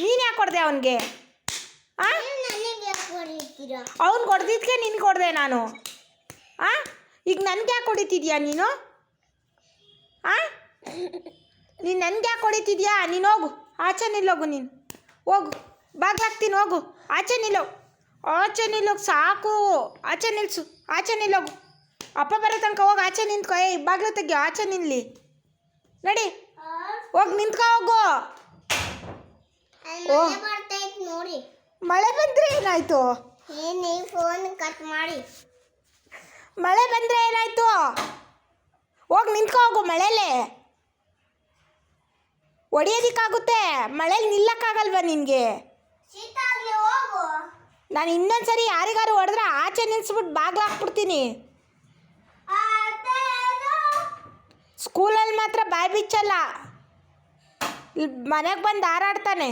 ನೀನು ಯಾಕೆ ಕೊಡ್ದೆ ಅವನಿಗೆ? ಹಾಂ, ಅವ್ನು ಕೊಡ್ದಿದ್ದಕ್ಕೆ ನಿನ್ಗೆ ಕೊಡ್ದೆ ನಾನು. ಹಾಂ, ಈಗ ನನಗೆ ಯಾಕೆ ಹೊಡಿತಿದ್ಯಾ ನೀನು? ಹಾಂ, ನೀನು ನನಗೆ ಯಾಕೆ ಹೊಡಿತಿದ್ಯಾ? ನೀನು ಹೋಗು, ಆಚೆ ನಿಲ್ಲೋಗು. ನೀನು ಹೋಗು, ಬಾಗ್ಲಾಕ್ತೀನಿ, ಹೋಗು. ಆಚೆ ನಿಲ್ಲೋಗು, ಆಚೆ ನಿಲ್ಲೋಗು. ಸಾಕು, ಆಚೆ ನಿಲ್ಲಿಸು, ಆಚೆ ನಿಲ್ಲೋಗು. ಅಪ್ಪ ಬರೋ ತನಕ ಹೋಗಿ ಆಚೆ ನಿಂತ್ಕೊ. ಬಾಗ್ಲು ತೆಗಿ, ಆಚೆ ನಿಲ್ಲಿ. ನಡಿ, ಹೋಗಿ ನಿಂತ್ಕೊ, ಹೋಗು. ಓ, ನೋಡಿ, ಮಳೆ ಬಂದರೆ ಏನಾಯ್ತು? ಫೋನ್ ಕಟ್ ಮಾಡಿ. ಮಳೆ ಬಂದರೆ ಏನಾಯ್ತು? ಹೋಗಿ ನಿಂತ್ಕೊ, ಹೋಗು. ಮಳೆಲೇ ಹೊಡಿಯೋದಕ್ಕಾಗುತ್ತೆ, ಮಳೇಲಿ ನಿಲ್ಲಕ್ಕಾಗಲ್ವ ನಿನಗೆ? ನಾನು ಇನ್ನೊಂದ್ಸರಿ ಯಾರಿಗಾರು ಹೊಡೆದ್ರೆ ಆಚೆ ನಿಲ್ಲಿಸ್ಬಿಟ್ಟು ಬಾಗ್ಲಾಕ್ಬಿಡ್ತೀನಿ. ಸ್ಕೂಲಲ್ಲಿ ಮಾತ್ರ ಬಾಯಿ ಬಿಚ್ಚಲ್ಲ, ಮನೆಗೆ ಬಂದು ಹಾರಾಡ್ತಾನೆ.